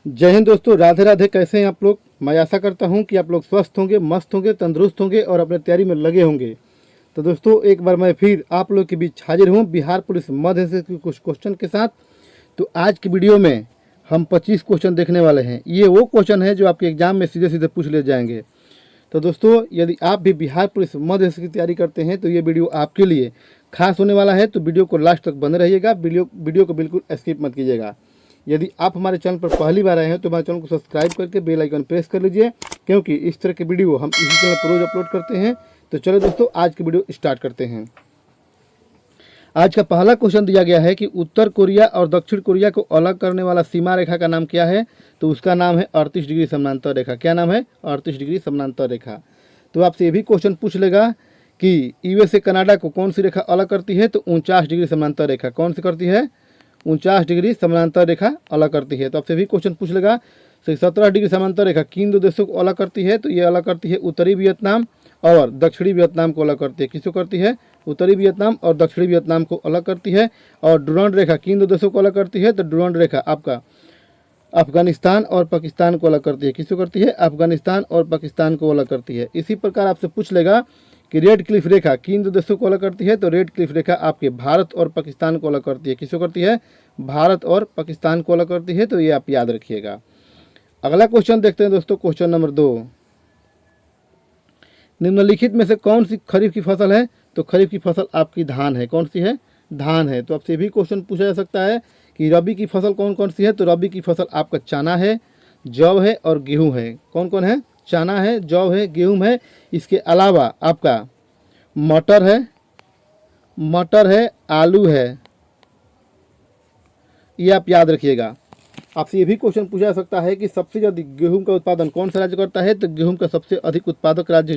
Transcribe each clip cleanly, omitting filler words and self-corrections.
जय हिंद दोस्तों, राधे राधे। कैसे हैं आप लोग? मैं आशा करता हूं कि आप लोग स्वस्थ होंगे, मस्त होंगे, तंदुरुस्त होंगे और अपने तैयारी में लगे होंगे। तो दोस्तों, एक बार मैं फिर आप लोग के बीच हाजिर हूं बिहार पुलिस मध्य से कुछ क्वेश्चन के साथ। तो आज की वीडियो में हम 25 क्वेश्चन देखने वाले हैं। ये वो क्वेश्चन है जो आपके एग्जाम में सीधे सीधे पूछ ले जाएंगे। तो दोस्तों, यदि आप भी बिहार पुलिस मध्य की तैयारी करते हैं तो ये वीडियो आपके लिए खास होने वाला है। तो वीडियो को लास्ट तक बने रहिएगा, वीडियो को बिल्कुल स्किप मत कीजिएगा। यदि आप हमारे चैनल पर पहली बार आए हैं तो हमारे चैनल को सब्सक्राइब करके बेल आइकन प्रेस कर लीजिए, क्योंकि इस तरह के वीडियो हम इसी चैनल पर रोज अपलोड करते हैं। तो चलो दोस्तों, आज की वीडियो स्टार्ट करते हैं। आज का पहला क्वेश्चन दिया गया है कि उत्तर कोरिया और दक्षिण कोरिया को अलग करने वाला सीमा रेखा का नाम क्या है? तो उसका नाम है 38 डिग्री समानांतर रेखा। क्या नाम है? 38 डिग्री समानांतर रेखा। तो आपसे ये भी क्वेश्चन पूछ लेगा कि यूएसए कनाडा को कौन सी रेखा अलग करती है? तो 49 डिग्री समानांतर रेखा। कौन सी करती है? 49 डिग्री समानांतर रेखा अलग करती है। तो आपसे भी क्वेश्चन पूछ लेगा 17 डिग्री समानांतर रेखा किन दो देशों को अलग करती है? तो ये अलग करती है उत्तरी वियतनाम और दक्षिणी वियतनाम को अलग करती है। किसको करती है? उत्तरी वियतनाम और दक्षिणी वियतनाम को अलग करती है। और डुरांड रेखा किन दो देशों को अलग करती है? तो डुरांड रेखा आपका अफगानिस्तान और पाकिस्तान को अलग करती है। किसको करती है? अफगानिस्तान और पाकिस्तान को अलग करती है। इसी प्रकार आपसे पूछ लेगा कि रेड क्लिफ रेखा किन दो देशों को अलग करती है? तो रेड क्लिफ रेखा आपके भारत और पाकिस्तान को अलग करती है। किसको करती है? भारत और पाकिस्तान को अलग करती है। तो ये आप याद रखिएगा। अगला क्वेश्चन देखते हैं दोस्तों, क्वेश्चन नंबर 2। निम्नलिखित में से कौन सी खरीफ की फसल है? तो खरीफ की फसल आपकी धान है। कौन सी है? धान है। तो आपसे भी क्वेश्चन पूछा जा सकता है कि रबी की फसल कौन कौन सी है? तो रबी की फसल आपका चना है, जौ है और गेहूं है। कौन कौन है? चना है, जौ है, गेहूं है। इसके अलावा आपका मटर है, आलू है। ये आप याद रखिएगा। आपसे ये भी क्वेश्चन पूछा जा सकता है कि सबसे ज़्यादा गेहूं का उत्पादन कौन सा राज्य करता है? तो गेहूं का सबसे अधिक उत्पादक राज्य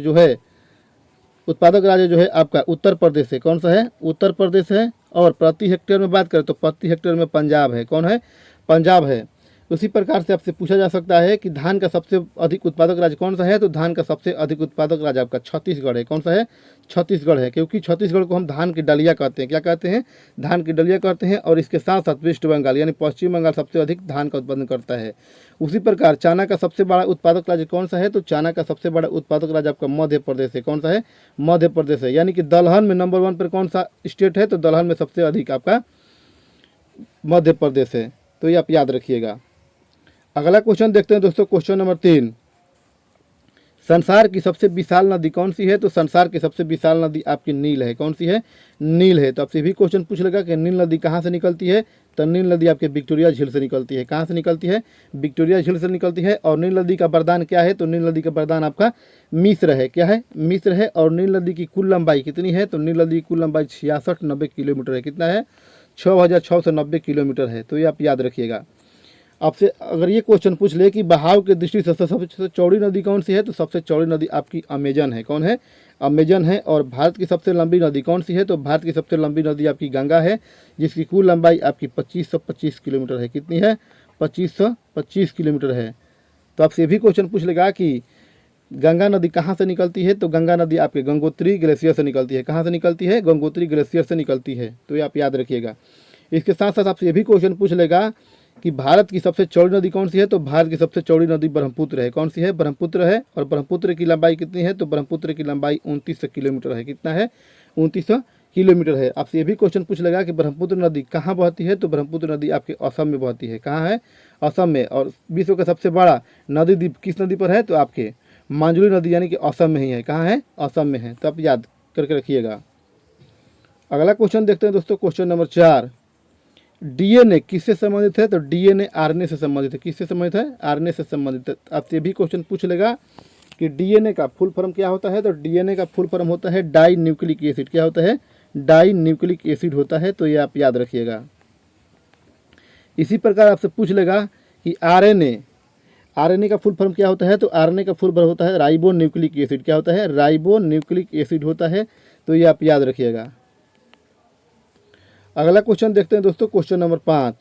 जो है आपका उत्तर प्रदेश है। कौन सा है? उत्तर प्रदेश है। और प्रति हेक्टेयर में बात करें तो प्रति हेक्टेयर में पंजाब है। कौन है? पंजाब है। उसी प्रकार से आपसे पूछा जा सकता है कि धान का सबसे अधिक उत्पादक राज्य कौन सा है? तो धान का सबसे अधिक उत्पादक राज्य आपका छत्तीसगढ़ है। कौन सा है? छत्तीसगढ़ है, क्योंकि छत्तीसगढ़ को हम धान की डलिया कहते हैं। क्या कहते हैं? धान की डलिया कहते हैं। और इसके साथ साथ वेस्ट बंगाल यानी पश्चिम बंगाल सबसे अधिक धान का उत्पादन करता है। उसी प्रकार चना का सबसे बड़ा उत्पादक राज्य कौन सा है? तो चना का सबसे बड़ा उत्पादक राज्य आपका मध्य प्रदेश है। कौन सा है? मध्य प्रदेश है। यानी कि दलहन में नंबर 1 पर कौन सा स्टेट है? तो दलहन में सबसे अधिक आपका मध्य प्रदेश है। तो ये आप याद रखिएगा। अगला क्वेश्चन देखते हैं दोस्तों, क्वेश्चन नंबर 3। संसार की सबसे विशाल नदी कौन सी है? तो संसार की सबसे विशाल नदी आपकी नील है। कौन सी है? नील है। तो आपसे भी क्वेश्चन पूछ लेगा कि नील नदी कहाँ से निकलती है? तो नील नदी आपके विक्टोरिया झील से निकलती है। कहाँ से निकलती है? विक्टोरिया झील से निकलती है। और नील नदी का वरदान क्या है? तो नील नदी का वरदान आपका मिस्र है। क्या है? मिस्र है। और नील नदी की कुल लंबाई कितनी है? तो नील नदी की कुल लंबाई 6690 किलोमीटर है। कितना है? 6690 किलोमीटर है। तो ये आप याद रखिएगा। आपसे अगर ये क्वेश्चन पूछ ले कि बहाव की दृष्टि से सबसे चौड़ी नदी कौन सी है? तो सबसे चौड़ी नदी आपकी अमेजन है। कौन है? अमेजन है। और भारत की सबसे लंबी नदी कौन सी है? तो भारत की सबसे लंबी नदी आपकी गंगा है, जिसकी कुल लंबाई आपकी 2525 किलोमीटर है। कितनी है? 2525 किलोमीटर है। तो आपसे ये भी क्वेश्चन पूछ लेगा कि गंगा नदी कहाँ से निकलती है? तो गंगा नदी आपके गंगोत्री ग्लेशियर से निकलती है। कहाँ से निकलती है? गंगोत्री ग्लेशियर से निकलती है। तो ये आप याद रखिएगा। इसके साथ साथ आपसे ये भी क्वेश्चन पूछ लेगा कि भारत की सबसे चौड़ी नदी कौन सी है? तो भारत की सबसे चौड़ी नदी ब्रह्मपुत्र है। कौन सी है? ब्रह्मपुत्र है। और ब्रह्मपुत्र की लंबाई कितनी है? तो ब्रह्मपुत्र की लंबाई 2900 किलोमीटर है। कितना है? 2900 किलोमीटर है। आपसे ये भी क्वेश्चन पूछ लेगा कि ब्रह्मपुत्र नदी कहाँ बहती है? तो ब्रह्मपुत्र नदी आपके असम में बहती है। कहाँ है? असम में। और विश्व का सबसे बड़ा नदी द्वीप किस नदी पर है? तो आपके मांजुली नदी यानी कि असम में ही है। कहाँ है? असम में है। तो आप याद करके रखिएगा। अगला क्वेश्चन देखते हैं दोस्तों, क्वेश्चन नंबर 4। डीएनए किससे संबंधित है? तो डीएनए आरएनए से संबंधित है। किससे संबंधित है? आरएनए से संबंधित है। आपसे भी क्वेश्चन पूछ लेगा कि डीएनए का फुल फॉर्म क्या होता है? तो डीएनए का फुल फॉर्म होता है डाई न्यूक्लिक एसिड। क्या होता है? डाई न्यूक्लिक एसिड होता है। तो ये आप याद रखिएगा। इसी प्रकार आपसे पूछ लेगा कि आरएनए का फुल फॉर्म क्या होता है? तो आरएनए का फुल फॉर्म होता है राइबो न्यूक्लिक एसिड। क्या होता है? राइबो न्यूक्लिक एसिड होता है। तो ये आप याद रखिएगा। अगला क्वेश्चन देखते हैं दोस्तों, क्वेश्चन नंबर 5।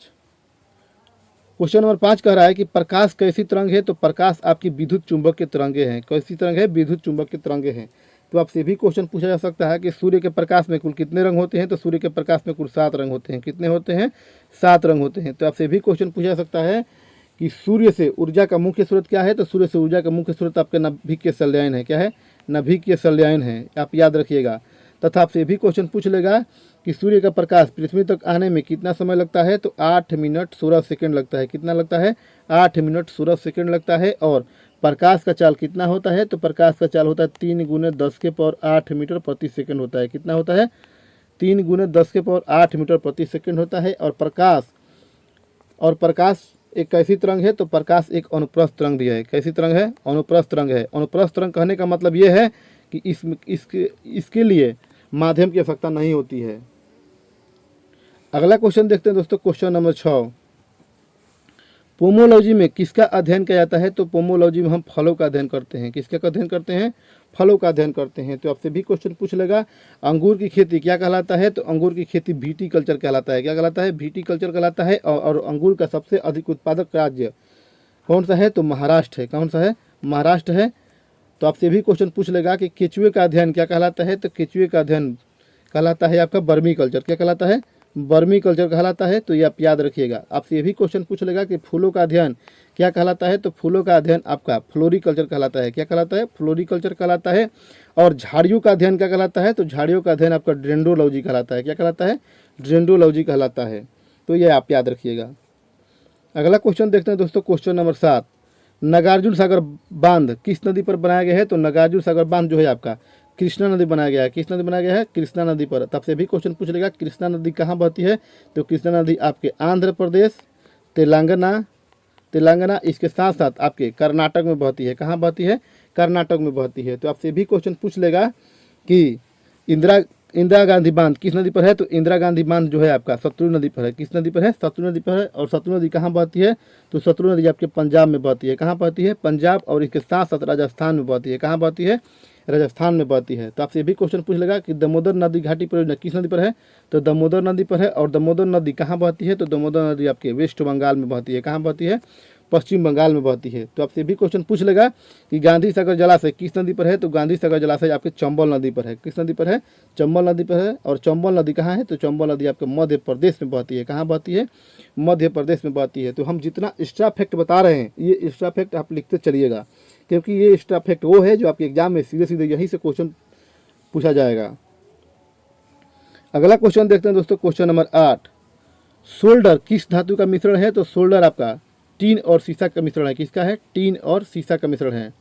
क्वेश्चन नंबर 5 कह रहा है कि प्रकाश कैसी तरंग है? तो प्रकाश आपकी विद्युत चुंबक के तरंगे हैं। कैसी तरंग है? विद्युत चुंबक के तरंगे हैं। तो आपसे भी क्वेश्चन पूछा जा सकता है कि सूर्य के प्रकाश में कुल कितने रंग होते हैं? तो सूर्य के प्रकाश में कुल 7 रंग होते हैं। कितने होते हैं? 7 रंग होते हैं। तो आपसे भी क्वेश्चन पूछा जा सकता है कि सूर्य से ऊर्जा का मुख्य स्रोत क्या है, तो सूर्य से ऊर्जा का मुख्य स्रोत आपके नाभिकीय संलयन है। क्या है? नाभिकीय संलयन है, आप याद रखिएगा। तथा आपसे भी क्वेश्चन पूछ लेगा कि सूर्य का प्रकाश पृथ्वी तक आने में कितना समय लगता है, तो 8 मिनट 16 सेकंड लगता है। कितना लगता है? 8 मिनट 16 सेकंड लगता है। और प्रकाश का चाल कितना होता है, तो प्रकाश का चाल होता है 3 × 10⁸ मीटर प्रति सेकंड होता है। कितना होता है? 3 × 10⁸ मीटर प्रति सेकंड होता है। और प्रकाश एक कैसी तरंग है, तो प्रकाश एक अनुप्रस्थ तरंग भी है। कैसी तरंग है? अनुप्रस्थ तरंग है। अनुप्रस्थ तरंग कहने का मतलब ये है कि इसके लिए माध्यम की आवश्यकता नहीं होती है। अगला क्वेश्चन देखते हैं दोस्तों, क्वेश्चन नंबर 6। पोमोलॉजी में किसका अध्ययन किया जाता है, तो पोमोलॉजी में हम फलों का अध्ययन करते हैं। किसका अध्ययन करते हैं? फलों का अध्ययन करते हैं। तो आपसे भी क्वेश्चन पूछ लेगा अंगूर की खेती क्या कहलाता है, तो अंगूर की खेती विटीकल्चर कहलाता है। क्या कहलाता है? विटीकल्चर कहलाता है। और अंगूर का सबसे अधिक उत्पादक राज्य कौन सा है, तो महाराष्ट्र है। कौन सा है? महाराष्ट्र है। तो आपसे भी क्वेश्चन पूछ लेगा कि केचुए का अध्ययन क्या कहलाता है, तो केचुए का अध्ययन कहलाता है आपका वर्मी कल्चर। क्या कहलाता है? वर्मी कल्चर कहलाता है। तो ये आप याद रखिएगा। आपसे ये भी क्वेश्चन पूछ लेगा कि फूलों का अध्ययन क्या कहलाता है, तो फूलों का अध्ययन आपका फ्लोरिकल्चर कहलाता है। क्या कहलाता है? फ्लोरिकल्चर कहलाता है। और झाड़ियों का अध्ययन क्या कहलाता है, तो झाड़ियों का अध्ययन आपका डेंड्रोलॉजी कहलाता है। क्या कहलाता है? डेंड्रोलॉजी कहलाता है। तो ये आप याद रखिएगा। अगला क्वेश्चन देखते हैं दोस्तों, क्वेश्चन नंबर 7। नागार्जुन सागर बांध किस नदी पर बनाया गया है, तो नागार्जुन सागर बांध जो है आपका कृष्णा नदी बनाया गया है। किस नदी बनाया गया है? कृष्णा नदी पर। तब से भी क्वेश्चन पूछ लेगा कृष्णा नदी कहाँ बहती है, तो कृष्णा नदी आपके आंध्र प्रदेश, तेलंगाना इसके साथ साथ आपके कर्नाटक में बहती है। कहाँ बहती है? कर्नाटक में बहती है। तो आपसे भी क्वेश्चन पूछ लेगा कि इंदिरा गांधी बांध किस नदी पर है, तो इंदिरा गांधी बांध जो है आपका सतलुज नदी पर है। किस नदी पर है? सतलुज नदी पर है। और सतलुज नदी कहाँ बहती है, तो सतलुज नदी आपके पंजाब में बहती है। कहाँ बहती है? पंजाब। और इसके साथ साथ राजस्थान में बहती है। कहाँ बहती है? राजस्थान में बहती है। तो आपसे भी क्वेश्चन पूछ लेगा कि दामोदर नदी घाटी परियोजना किस नदी पर है, तो दामोदर नदी पर है। और दामोदर नदी कहाँ बहती है, तो दामोदर नदी आपके वेस्ट बंगाल में बहती है। कहाँ बहती है? पश्चिम बंगाल में बहती है। तो आपसे भी क्वेश्चन पूछ लेगा कि गांधी सागर जलाशय किस नदी पर है, तो गांधी सागर जलाशय आपके चंबल नदी पर है। किस नदी पर है? चंबल नदी पर है। और चंबल नदी कहाँ है, तो चंबल नदी आपके मध्य प्रदेश में बहती है। कहाँ बहती है? मध्य प्रदेश में बहती है। तो हम जितना एक्स्ट्रा फैक्ट बता रहे हैं, ये एक्स्ट्रा फैक्ट आप लिखते चलिएगा, क्योंकि ये एक्स्ट्रा फैक्ट वो है जो आपके एग्जाम में सीधे सीधे यहीं से क्वेश्चन पूछा जाएगा। अगला क्वेश्चन देखते हैं दोस्तों, क्वेश्चन नंबर 8। सोल्डर किस धातु का मिश्रण है, तो सोल्डर आपका टीन और सीसा का मिश्रण है। किसका है? टीन और सीसा का मिश्रण है।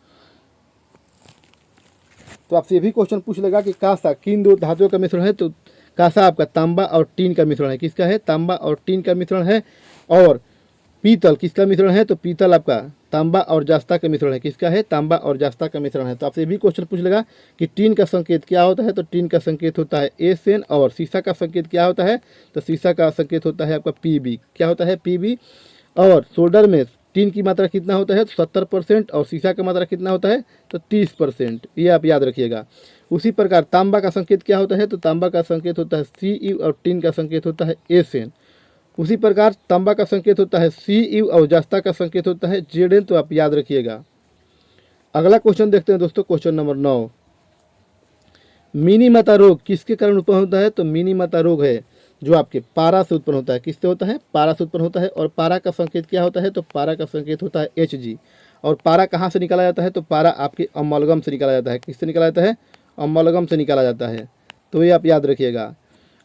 तो आपसे ये भी क्वेश्चन पूछ लेगा कि कांसा किन दो धातुओं का मिश्रण है, तो कांसा आपका तांबा और टीन का मिश्रण है। किसका है? तांबा और टीन का मिश्रण है। और पीतल किसका मिश्रण है, तो पीतल आपका तांबा और जास्ता का मिश्रण है। किसका है? तांबा और जास्ता का मिश्रण है। तो आपसे भी क्वेश्चन पूछ लेगा कि टीन का संकेत क्या होता है, तो टीन का संकेत होता है एसएन। और सीसा का संकेत क्या होता है, तो सीसा का संकेत होता है आपका पीबी। क्या होता है? पीबी। और सोल्डर में टीन की मात्रा कितना होता है, तो 70%। और सीसा का मात्रा कितना होता है, तो 30%। ये आप याद रखिएगा। उसी प्रकार तांबा का संकेत क्या होता है, तो तांबा का संकेत होता है CU। और टीन का संकेत होता है SN। उसी प्रकार तांबा का संकेत होता है CU और जास्ता का संकेत होता है ZN। तो आप याद रखिएगा। अगला क्वेश्चन देखते हैं दोस्तों, क्वेश्चन नंबर 9। मिनीमाता रोग किसके कारण उत्पन्न होता है, तो मिनीमाता रोग है जो आपके पारा से उत्पन्न होता है। किससे होता है? पारा से उत्पन्न होता है। और पारा का संकेत क्या होता है, तो पारा का संकेत होता है Hg। और पारा कहाँ से निकाला जाता है, तो पारा आपके अमलगम से निकाला जाता है। किससे निकाला जाता है? अमलगम से निकाला जाता है। तो ये आप याद रखिएगा।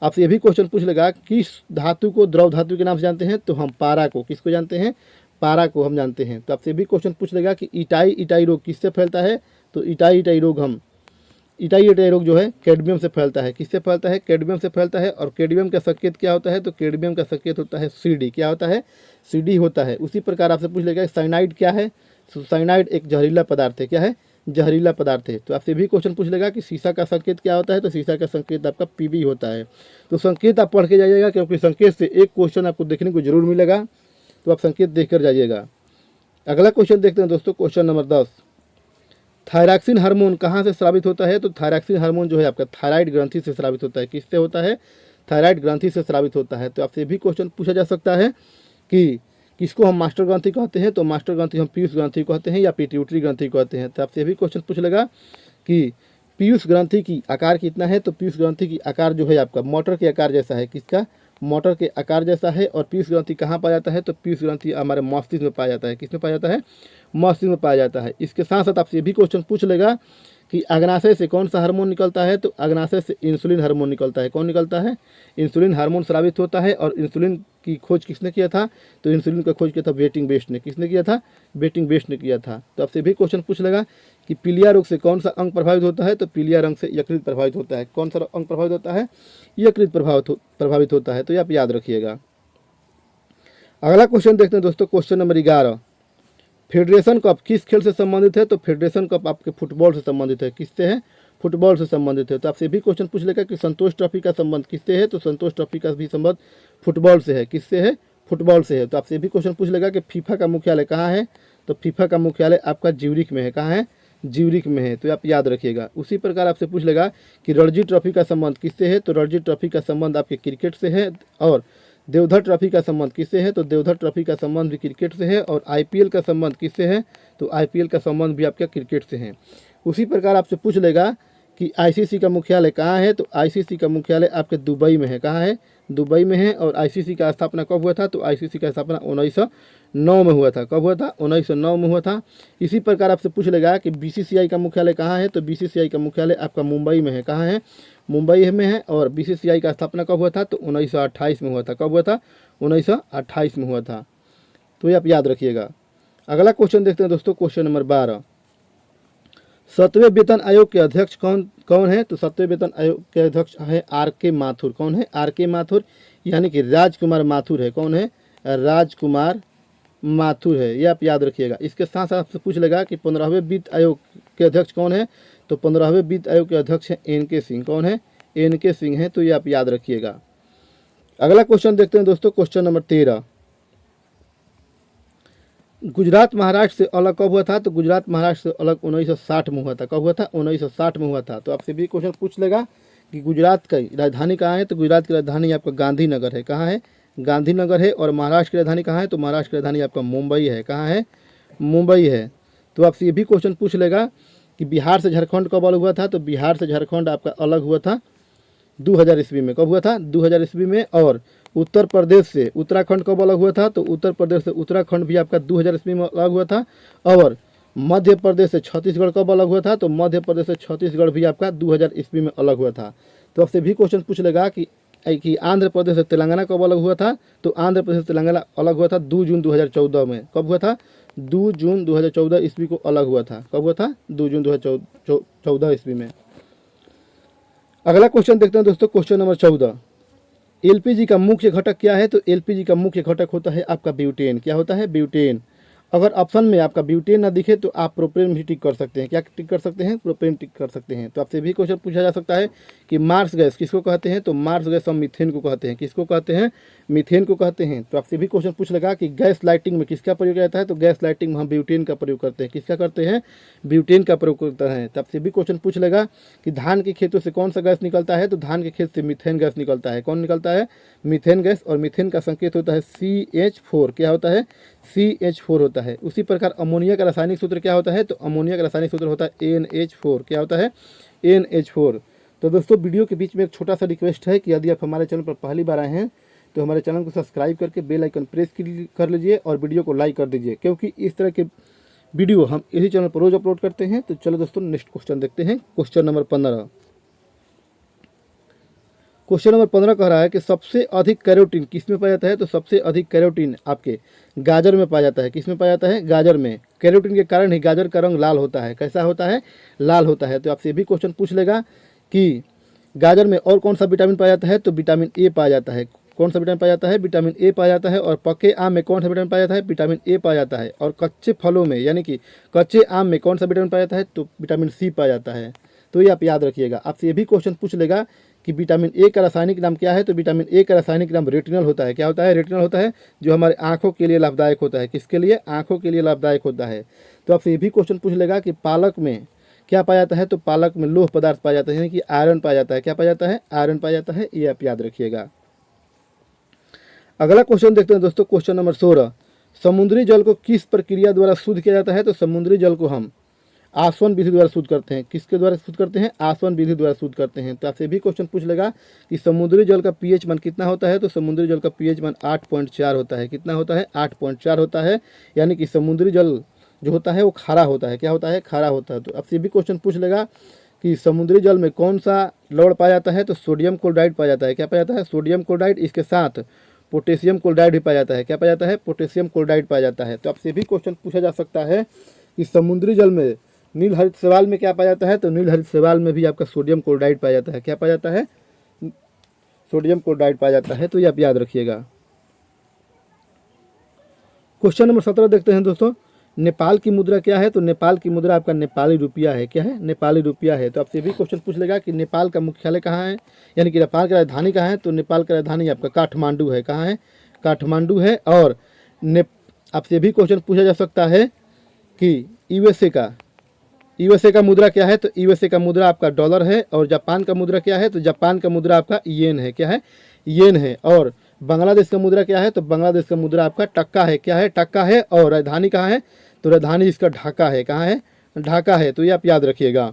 आपसे ये भी क्वेश्चन पूछ लेगा किस धातु को द्रव धातु के नाम से जानते हैं, तो हम पारा को किसको जानते हैं? पारा को हम जानते हैं। तो आपसे भी क्वेश्चन पूछ लेगा कि इटाई रोग किससे फैलता है, तो इटाई रोग जो है कैडमियम से फैलता है। किससे फैलता है? कैडमियम से फैलता है। और कैडमियम का संकेत क्या होता है, तो कैडमियम का संकेत होता है CD। क्या होता है? CD होता है। उसी प्रकार आपसे पूछ लेगा साइनाइड क्या है, तो साइनाइड एक जहरीला पदार्थ है। क्या है? जहरीला पदार्थ है। तो आपसे भी क्वेश्चन पूछ लेगा कि सीसा का संकेत क्या होता है, तो सीसा का संकेत आपका PB होता है। तो संकेत आप पढ़ के जाइएगा, क्योंकि संकेत से एक क्वेश्चन आपको देखने को जरूर मिलेगा। तो आप संकेत देख कर जाइएगा। अगला क्वेश्चन देखते हैं दोस्तों, क्वेश्चन नंबर 10। थायरॉक्सिन हार्मोन कहाँ से स्रावित होता है, तो थायरॉक्सिन हार्मोन जो है आपका थायराइड ग्रंथि से स्रावित होता है। किससे होता है? थायराइड ग्रंथि से स्रावित होता है। तो आपसे भी क्वेश्चन पूछा जा सकता है कि किसको हम मास्टर ग्रंथि कहते हैं, तो मास्टर ग्रंथि हम पीयूष ग्रंथि कहते हैं या पिट्यूटरी ग्रंथि कहते हैं। तो आपसे भी क्वेश्चन पूछ लेगा कि पीयूष ग्रंथि की आकार कितना है, तो पीयूष ग्रंथि की आकार जो है आपका मोटर के आकार जैसा है। किसका? मटर के आकार जैसा है। और पीयूष ग्रंथि कहाँ पाया जाता है? तो पीयूष ग्रंथि हमारे मस्तिष्क में पाया जाता है। किसमें पाया जाता है? मस्तिष्क में पाया जाता है। इसके साथ साथ आपसे ये भी क्वेश्चन पूछ लेगा कि अग्नाशय से कौन सा हार्मोन निकलता है? तो अग्नाशय से इंसुलिन हार्मोन निकलता है। कौन निकलता है? इंसुलिन हार्मोन स्रावित होता है। और इंसुलिन की खोज किसने किया था? तो इंसुलिन का खोज किया था बेटिंग बेस्ट ने। किसने किया था? बेटिंग बेस्ट ने किया था। तो आपसे भी क्वेश्चन पूछ लेगा कि पीलिया रोग से कौन सा अंग प्रभावित होता है? तो पीलिया रंग से यकृत प्रभावित होता है। कौन सा अंग प्रभावित होता है? यकृत प्रभावित होता है। तो ये आप याद रखिएगा। अगला क्वेश्चन देखते हैं दोस्तों, क्वेश्चन नंबर 11। फेडरेशन कप किस खेल से संबंधित है? तो फेडरेशन कप आपके फुटबॉल से संबंधित है। किससे है? फुटबॉल से संबंधित है। तो आपसे भी क्वेश्चन पूछ लेगा कि संतोष ट्रॉफी का संबंध किससे है? तो संतोष ट्रॉफी का भी संबंध फुटबॉल से है। किससे है? फुटबॉल से है। तो आपसे भी क्वेश्चन पूछ लेगा कि फीफा का मुख्यालय कहाँ है? तो फीफा का मुख्यालय आपका ज्यूरिख में है। कहाँ है? ज्यूरिख में है। तो आप याद रखिएगा। उसी प्रकार आपसे पूछ लेगा कि रणजी ट्रॉफी का संबंध किससे है? तो रणजी ट्रॉफी का संबंध आपके क्रिकेट से है। और देवधर ट्रॉफी का संबंध किससे है? तो देवधर ट्रॉफी का संबंध भी क्रिकेट से है। और आईपीएल का संबंध किससे है? तो आईपीएल का संबंध भी आपका क्रिकेट से है। उसी प्रकार आपसे पूछ लेगा कि आईसीसी का मुख्यालय कहाँ है? तो आईसीसी का मुख्यालय आपके दुबई में है। कहाँ है? दुबई में है। और आईसीसी का स्थापना कब हुआ था? तो आईसीसी का स्थापना 1909 में हुआ था। कब हुआ था? 1909 में हुआ था। इसी प्रकार आपसे पूछ लेगा कि बीसीसीआई का मुख्यालय कहाँ है? तो बीसीसीआई का मुख्यालय आपका मुंबई में है। कहाँ है? मुंबई में है। और बीसीसीआई का स्थापना कब हुआ था? तो 1928 में हुआ था। कब हुआ था? 1928 में हुआ था। तो ये आप याद रखिएगा। अगला क्वेश्चन देखते हैं दोस्तों, क्वेश्चन नंबर 12। 7वें वेतन आयोग के अध्यक्ष कौन है? तो 7वें वेतन आयोग के अध्यक्ष है आर.के. माथुर। कौन है? आर.के. माथुर, यानी कि राजकुमार माथुर है। कौन है? राजकुमार माथुर है। ये आप याद रखिएगा। इसके साथ साथ आपसे पूछ लेगा कि 15वें वित्त आयोग के अध्यक्ष कौन है? तो 15वें वित्त आयोग के अध्यक्ष हैं एन.के. सिंह। कौन है? एन.के. सिंह है। तो ये आप याद रखिएगा। अगला क्वेश्चन देखते हैं दोस्तों, क्वेश्चन नंबर 13। गुजरात महाराष्ट्र से अलग कब हुआ था? तो गुजरात महाराष्ट्र से अलग 1960 में हुआ था। कब हुआ था? 1960 में हुआ था। तो आपसे भी क्वेश्चन पूछ लेगा कि गुजरात की राजधानी कहाँ है? तो गुजरात की राजधानी आपका गांधीनगर है। कहाँ है? गांधीनगर है। और महाराष्ट्र की राजधानी कहाँ है? तो महाराष्ट्र की राजधानी आपका मुंबई है। कहाँ है? मुंबई है। तो आपसे ये भी क्वेश्चन पूछ लेगा कि बिहार से झारखंड कब अलग हुआ था? तो बिहार से झारखंड आपका अलग हुआ था 2000 ईस्वी में। कब हुआ था? 2000 ईस्वी में। और उत्तर प्रदेश से उत्तराखंड कब अलग हुआ था? तो उत्तर प्रदेश से उत्तराखंड भी आपका 2000 ईस्वी में अलग हुआ था। और मध्य प्रदेश से छत्तीसगढ़ कब अलग हुआ था? तो मध्य प्रदेश से छत्तीसगढ़ भी आपका 2000 ईस्वी में अलग हुआ था। तो आपसे भी क्वेश्चन पूछ लेगा कि आंध्र प्रदेश से तेलंगाना कब अलग हुआ था? तो आंध्र प्रदेश से तेलंगाना अलग हुआ था 2 जून 2014 में। कब हुआ था? 2 जून 2014 ईस्वी को अलग हुआ था। कब हुआ था? 2 जून 2014 ईस्वी में। अगला क्वेश्चन देखते हैं दोस्तों, क्वेश्चन नंबर 14। एलपीजी का मुख्य घटक क्या है? तो एलपीजी का मुख्य घटक होता है आपका ब्यूटेन। क्या होता है? ब्यूटेन। अगर ऑप्शन में आपका ब्यूटेन ना दिखे तो आप प्रोपेन भी टिक कर सकते हैं। क्या टिक कर सकते हैं? प्रोपेन टिक कर सकते हैं। तो आपसे भी क्वेश्चन पूछा जा सकता है कि मार्स गैस किसको कहते हैं? तो मार्स गैस हम मीथेन को कहते हैं। किसको कहते हैं? मीथेन को कहते हैं। तो आपसे भी क्वेश्चन पूछ लगा कि गैस लाइटिंग में किसका प्रयोग किया जाता है? तो गैस लाइटिंग में हम ब्यूटेन का प्रयोग करते हैं। किसका करते हैं? ब्यूटेन का प्रयोग करते हैं। तो आपसे भी क्वेश्चन पूछ लेगा कि धान के खेतों से कौन सा गैस निकलता है? तो धान के खेत से मीथेन गैस निकलता है। कौन निकलता है? Methane gas. और मीथेन का संकेत होता है CH4। क्या होता है? CH4 होता है। उसी प्रकार अमोनिया का रासायनिक सूत्र क्या होता है? तो अमोनिया का रासायनिक सूत्र होता है NH4। क्या होता है? NH4। तो दोस्तों वीडियो के बीच में एक छोटा सा रिक्वेस्ट है कि यदि आप हमारे चैनल पर पहली बार आए हैं तो हमारे चैनल को सब्सक्राइब करके बेल आइकन प्रेस कर लीजिए और वीडियो को लाइक कर दीजिए, क्योंकि इस तरह के वीडियो हम इसी चैनल पर रोज अपलोड करते हैं। तो चलो दोस्तों नेक्स्ट क्वेश्चन देखते हैं, क्वेश्चन नंबर 15। क्वेश्चन नंबर 15 कह रहा है कि सबसे अधिक कैरोटीन किस में पाया जाता है? तो सबसे अधिक कैरोटीन आपके गाजर में पाया जाता है। किस में पाया जाता है? गाजर में। कैरोटीन के कारण ही गाजर का रंग लाल होता है। कैसा होता है? लाल होता है। तो आपसे भी क्वेश्चन पूछ लेगा कि गाजर में और कौन सा विटामिन पाया जाता है? तो विटामिन ए पाया जाता है। कौन सा विटामिन पाया जाता है? विटामिन ए पाया जाता है। और पके आम में कौन सा विटामिन पाया जाता है? विटामिन ए पाया जाता है। और कच्चे फलों में यानी कि कच्चे आम में कौन सा विटामिन पाया जाता है? तो विटामिन सी पाया जाता है। तो ये आप याद रखिएगा। आपसे ये भी क्वेश्चन पूछ लेगा कि विटामिन ए का रासायनिक नाम क्या है? तो विटामिन ए का रासायनिक नाम रेटिनल होता है। क्या होता है? रेटिनल होता है, जो हमारे आंखों के लिए लाभदायक होता है। किसके लिए? आंखों के लिए लाभदायक होता है। तो आपसे ये भी क्वेश्चन पूछ लेगा कि पालक में क्या पाया जाता है? तो पालक में लौह पदार्थ पाया जाता है, यानी कि आयरन पाया जाता है। क्या पाया जाता है? आयरन पाया जाता है। ये आप याद रखिएगा। अगला क्वेश्चन देखते हैं दोस्तों, क्वेश्चन नंबर 16। समुद्री जल को किस प्रक्रिया द्वारा शुद्ध किया जाता है? तो समुद्री जल को हम आसवन विधि द्वारा शुद्ध करते हैं। किसके द्वारा शुद्ध करते हैं? आसवन विधि द्वारा शुद्ध करते हैं। तो आपसे भी क्वेश्चन पूछ लेगा कि समुद्री जल का पीएच मान कितना होता है, तो समुद्री जल का पीएच मान 8.4 होता है। कितना होता है? 8.4 होता है। यानी कि समुद्री जल जो होता है वो खारा होता है। क्या होता है? खारा होता है। तो आपसे भी क्वेश्चन पूछ लेगा कि समुद्री जल में कौन सा लवण पाया जाता है, तो सोडियम क्लोराइड पाया जाता है। क्या पाया जाता है? Sodium chloride. इसके साथ पोटेशियम क्लोराइड भी पाया जाता है। क्या पाया जाता है? पोटेशियम क्लोराइड पाया जाता है। तो आपसे भी क्वेश्चन पूछा जा सकता है कि समुद्री जल में नील हरित शैवाल में क्या पाया जाता है, तो नील हरित शैवाल में भी आपका सोडियम क्लोराइड पाया जाता है। क्या पाया जाता है? सोडियम क्लोराइड पाया जाता है। तो ये आप याद रखिएगा। क्वेश्चन नंबर 17 देखते हैं दोस्तों। नेपाल की मुद्रा क्या है, तो नेपाल की मुद्रा आपका नेपाली रुपया है। क्या है? नेपाली रुपया है। तो आपसे भी क्वेश्चन पूछ लेगा कि नेपाल का मुख्यालय कहाँ है, यानी कि नेपाल की राजधानी कहाँ है, तो नेपाल की राजधानी आपका काठमांडू है। कहाँ है? काठमांडू है। और आपसे भी क्वेश्चन पूछा जा सकता है कि यूएसए का मुद्रा क्या है, तो यूएसए का मुद्रा आपका डॉलर है। और जापान का मुद्रा क्या है, तो जापान का मुद्रा आपका येन है। क्या है? येन है। और बांग्लादेश का मुद्रा क्या है, तो बांग्लादेश का मुद्रा आपका टक्का है। क्या है? टक्का है। और राजधानी कहाँ है, तो राजधानी इसका ढाका है। कहाँ है? ढाका है। तो ये आप याद रखिएगा।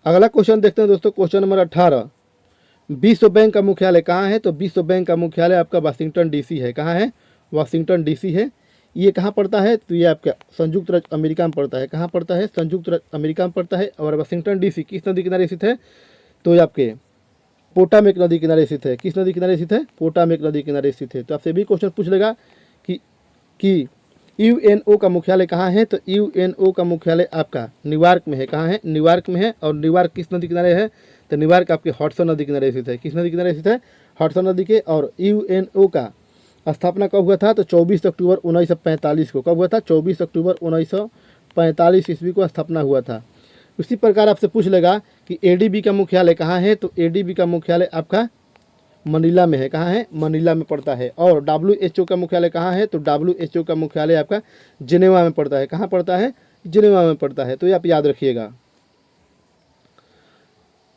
अगला क्वेश्चन देखते हैं दोस्तों। Question number 18। विश्व बैंक का मुख्यालय कहाँ है, तो विश्व बैंक का मुख्यालय आपका वाशिंगटन डीसी है। कहाँ है? वाशिंगटन डीसी है। ये कहाँ पड़ता है, तो ये आपका संयुक्त राज्य अमेरिका में पड़ता है। कहाँ पड़ता है? संयुक्त राज्य अमेरिका में पड़ता है। और वाशिंगटन डीसी किस नदी किनारे स्थित है, तो ये आपके पोटामेक नदी किनारे स्थित है। किस नदी किनारे स्थित है? पोटामेक नदी किनारे स्थित है। तो आपसे भी क्वेश्चन पूछ लेगा कि यूएनओ का मुख्यालय कहाँ है, तो यूएनओ का मुख्यालय आपका न्यूयॉर्क में है। कहाँ है? न्यूयॉर्क में है। और न्यूयॉर्क किस नदी किनारे है, तो न्यूयॉर्क आपके हडसन नदी किनारे स्थित है। किस नदी किनारे स्थित है? हडसन नदी के। और यूएनओ का स्थापना कब हुआ था, तो 24 अक्टूबर 1945 को। कब हुआ था? 24 अक्टूबर 1945 ईस्वी को स्थापना हुआ था। उसी प्रकार आपसे पूछ लेगा कि एडीबी का मुख्यालय कहाँ है, तो एडीबी का मुख्यालय आपका मनीला में है। कहाँ है? मनीला में पड़ता है। और डब्ल्यूएचओ का मुख्यालय कहाँ है, तो डब्ल्यूएचओ का मुख्यालय आपका जिनेवा में पड़ता है। कहाँ पड़ता है? जिनेवा में पड़ता है। तो ये आप याद रखिएगा।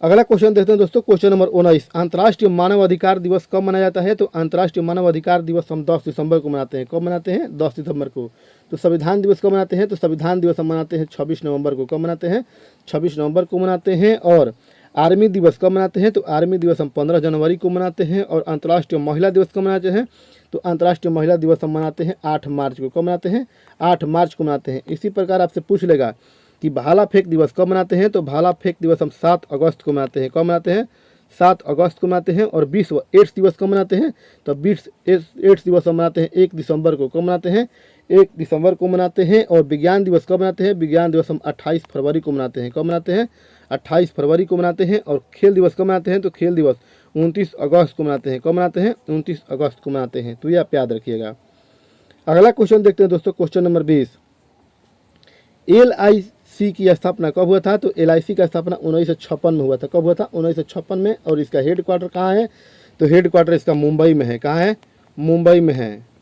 अगला क्वेश्चन देखते हैं दोस्तों। Question number 19। अंतर्राष्ट्रीय मानव अधिकार दिवस कब मनाया जाता है, तो अंतर्राष्ट्रीय मानव अधिकार दिवस हम 10 दिसंबर को मनाते हैं। कब मनाते हैं? 10 दिसंबर को। तो संविधान दिवस कब मनाते हैं, तो संविधान दिवस हम मनाते हैं 26 नवंबर को। कब मनाते हैं? 26 नवंबर को मनाते हैं। और आर्मी दिवस कब मनाते हैं, तो आर्मी दिवस हम 15 जनवरी को मनाते हैं। और अंतर्राष्ट्रीय महिला दिवस कब मनाते हैं, तो अंतर्राष्ट्रीय महिला दिवस हम मनाते हैं 8 मार्च को। कब मनाते हैं? 8 मार्च को मनाते हैं। इसी प्रकार आपसे पूछ लेगा कि भाला फेंक दिवस कब मनाते हैं, तो भाला फेंक दिवस हम 7 अगस्त को मनाते हैं। कब मनाते हैं? 7 अगस्त को मनाते हैं। और विश्व एड्स दिवस कब मनाते हैं, तो विश्व एड्स दिवस हम मनाते हैं 1 दिसंबर को। कब मनाते हैं? 1 दिसंबर को मनाते हैं। और विज्ञान दिवस कब मनाते हैं, विज्ञान दिवस हम 28 फरवरी को मनाते हैं। कब मनाते हैं? 28 फरवरी को मनाते हैं। और खेल दिवस कब मनाते हैं, तो खेल दिवस 29 अगस्त को मनाते हैं। कब मनाते हैं? 29 अगस्त को मनाते हैं। तो ये आप याद रखिएगा। अगला क्वेश्चन देखते हैं दोस्तों। Question number 20। LIC की स्थापना कब हुआ था, तो LIC का स्थापना 1956 में हुआ था। कब हुआ था? 1956 में। और इसका हेड क्वार्टर कहाँ है, तो हेड क्वार्टर इसका मुंबई में है। कहाँ है? मुंबई में है।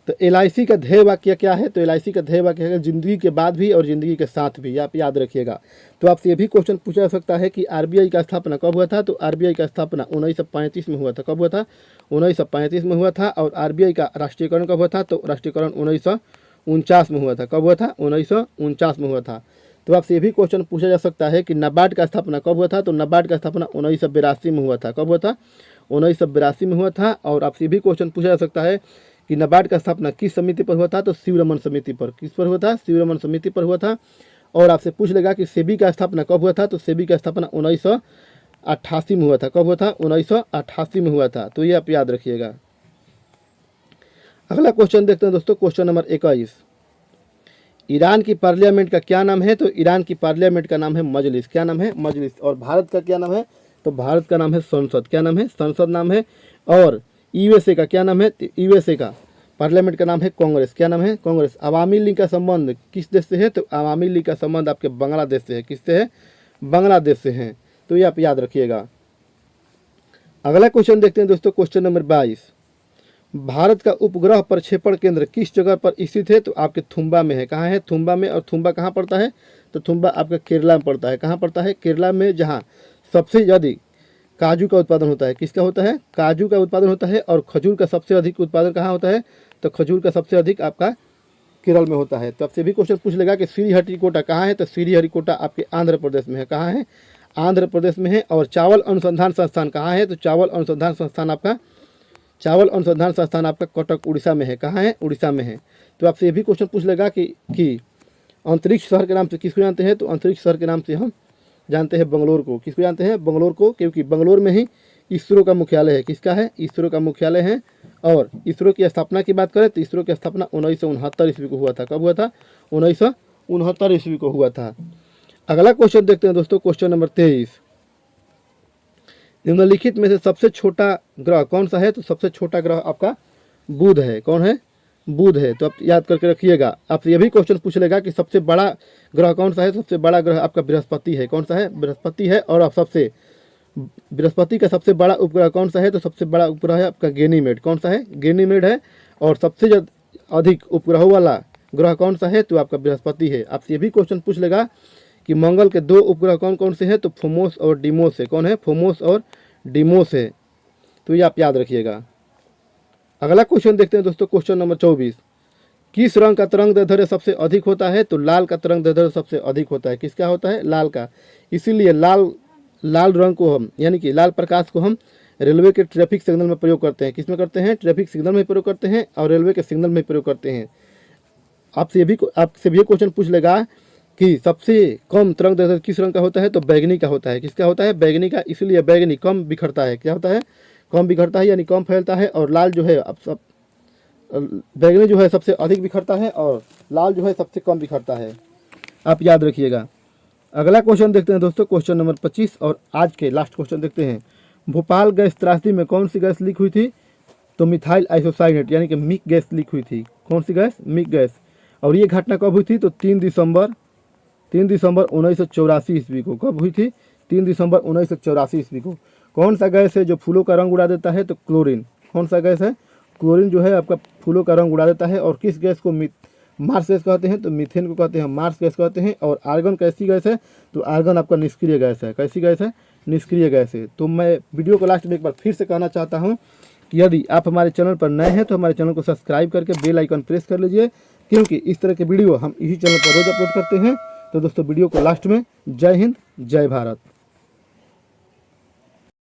तो LIC का ध्येय वाक्य क्या है, तो LIC का ध्येय वाक्य है जिंदगी के बाद भी और जिंदगी के साथ भी। आप याद रखिएगा। तो आपसे ये भी क्वेश्चन पूछा जा सकता है कि RBI का स्थापना कब हुआ था, तो RBI का स्थापना 1935 में हुआ था। कब हुआ था? 1935 में हुआ था। और RBI का राष्ट्रीयकरण कब हुआ था, तो राष्ट्रीयकरण 1949 में हुआ था। कब हुआ था? 1949 में हुआ था। तो आपसे ये भी क्वेश्चन पूछा जा सकता है कि नाबार्ड का स्थापना कब हुआ था, तो नाबार्ड का स्थापना 1982 में हुआ था। कब हुआ था? 1982 में हुआ था। और आपसे ये भी क्वेश्चन पूछा जा सकता है कि नाबार्ड का स्थापना किस समिति पर हुआ था, तो शिवरमन समिति पर। किस पर हुआ था? शिवरमन समिति पर हुआ था। और आपसे पूछ लेगा कि सेबी का स्थापना कब हुआ था, तो सेबी का स्थापना 1988 में हुआ था। कब हुआ था? 1988 में हुआ था। तो ये आप याद रखिएगा। अगला क्वेश्चन देखते हैं दोस्तों। Question number 21। ईरान की पार्लियामेंट का क्या नाम है, तो ईरान की पार्लियामेंट का नाम है मजलिस। क्या नाम है? मजलिस। और भारत का क्या नाम है, तो भारत का नाम है संसद। क्या नाम है? संसद नाम है। और यूएसए का क्या नाम है, तो यूएसए का पार्लियामेंट का नाम है कांग्रेस। क्या नाम है? कांग्रेस। अवामी लीग का संबंध किस देश से है, तो अवामी लीग का संबंध आपके बांग्लादेश से है। किससे है? बांग्लादेश से है। तो ये आप याद रखिएगा। अगला क्वेश्चन देखते हैं दोस्तों। Question number 22। भारत का उपग्रह प्रक्षेपण केंद्र किस जगह पर स्थित है, तो आपके थुम्बा में है। कहाँ है? थुम्बा में। और थुम्बा कहाँ पड़ता है, तो थुम्बा आपका केरला में पड़ता है। कहाँ पड़ता है? केरला में, जहाँ सबसे अधिक काजू का उत्पादन होता है। किसका होता है? काजू का उत्पादन होता है। और खजूर का सबसे अधिक उत्पादन कहाँ होता है, तो खजूर का सबसे अधिक आपका केरल में होता है। तो आपसे भी क्वेश्चन पूछ लेगा कि श्रीहरिकोटा कहाँ है, तो श्रीहरिकोटा आपके आंध्र प्रदेश में है। कहाँ है? आंध्र प्रदेश में है। और चावल अनुसंधान संस्थान कहाँ है, तो चावल अनुसंधान संस्थान आपका कटक उड़ीसा में है। कहाँ है? उड़ीसा में है। तो आपसे ये भी क्वेश्चन पूछ लेगा कि अंतरिक्ष शहर के नाम से किसको जानते हैं, तो अंतरिक्ष शहर के नाम से हम जानते हैं बंगलोर को। किसको जानते हैं? बंगलोर को, क्योंकि बंगलोर में ही इसरो का मुख्यालय है। किसका है? इसरो का मुख्यालय है। और इसरो की स्थापना की बात करें तो इसरो की स्थापना 1969 ईस्वी को हुआ था। कब हुआ था? 1969 ईस्वी को हुआ था। अगला क्वेश्चन देखते हैं दोस्तों, क्वेश्चन नंबर 23। निम्नलिखित में से सबसे छोटा ग्रह कौन सा है, तो सबसे छोटा ग्रह आपका बुध है। कौन है? बुध है। तो आप याद करके रखिएगा। आपसे यह भी क्वेश्चन पूछ लेगा कि सबसे बड़ा ग्रह कौन सा है, सबसे बड़ा ग्रह आपका बृहस्पति है। कौन सा है? बृहस्पति है। और आप बृहस्पति का सबसे बड़ा उपग्रह कौन सा है, तो सबसे बड़ा उपग्रह है आपका गैनीमेड। कौन सा है? गैनीमेड है। और सबसे अधिक उपग्रहों वाला ग्रह कौन सा है, तो आपका बृहस्पति है। आपसे ये भी क्वेश्चन पूछ लेगा कि मंगल के 2 उपग्रह कौन कौन से हैं, तो फोमोस और डीमोस है। कौन है? फोमोस और डीमोस है। तो ये आप याद रखिएगा। अगला क्वेश्चन देखते हैं दोस्तों, क्वेश्चन नंबर 24। किस रंग का तरंग दैर्ध्य सबसे अधिक होता है, तो लाल का तरंग दैर्ध्य सबसे अधिक होता है। किसका होता है? लाल का। इसीलिए लाल रंग को हम, यानी कि लाल प्रकाश को हम रेलवे के ट्रैफिक सिग्नल में प्रयोग करते हैं। किस में करते हैं? ट्रैफिक सिग्नल में प्रयोग करते हैं और रेलवे के सिग्नल में प्रयोग करते हैं। आपसे भी क्वेश्चन पूछ लेगा कि सबसे कम तरंग दैर्ध्य किस रंग का होता है, तो बैगनी का होता है। किसका होता है? बैगनी का। इसलिए बैगनी कम बिखरता है। क्या होता है? कम बिखरता है, यानी कम फैलता है। और लाल जो है बैगनी जो है सबसे अधिक बिखरता है और लाल जो है सबसे कम बिखरता है। आप याद रखिएगा। अगला क्वेश्चन देखते हैं दोस्तों, क्वेश्चन नंबर 25 और आज के लास्ट क्वेश्चन देखते हैं। भोपाल गैस त्रासदी में कौन सी गैस लीक हुई थी, तो मिथाइल आइसोसाइनेट यानी कि मिक गैस लीक हुई थी। कौन सी गैस? Mick gas. और ये घटना कब हुई थी, तो 3 दिसंबर 1984 ईस्वी को। कब हुई थी? 3 दिसंबर 1984 ईस्वी को। कौन सा गैस है जो फूलों का रंग उड़ा देता है, तो क्लोरीन। कौन सा गैस है? क्लोरीन जो है आपका फूलों का रंग उड़ा देता है। और किस गैस को मार्स गैस कहते हैं, तो मीथेन को कहते हैं मार्स गैस कहते हैं। और आर्गन कैसी गैस है, तो आर्गन आपका निष्क्रिय गैस है। कैसी गैस है? निष्क्रिय गैस है। तो मैं वीडियो को लास्ट में एक बार फिर से कहना चाहता हूँ कि यदि आप हमारे चैनल पर नए हैं तो हमारे चैनल को सब्सक्राइब करके बेल आइकन प्रेस कर लीजिए, क्योंकि इस तरह के वीडियो हम इसी चैनल पर रोज अपलोड करते हैं। तो दोस्तों वीडियो को लास्ट में जय हिंद जय भारत।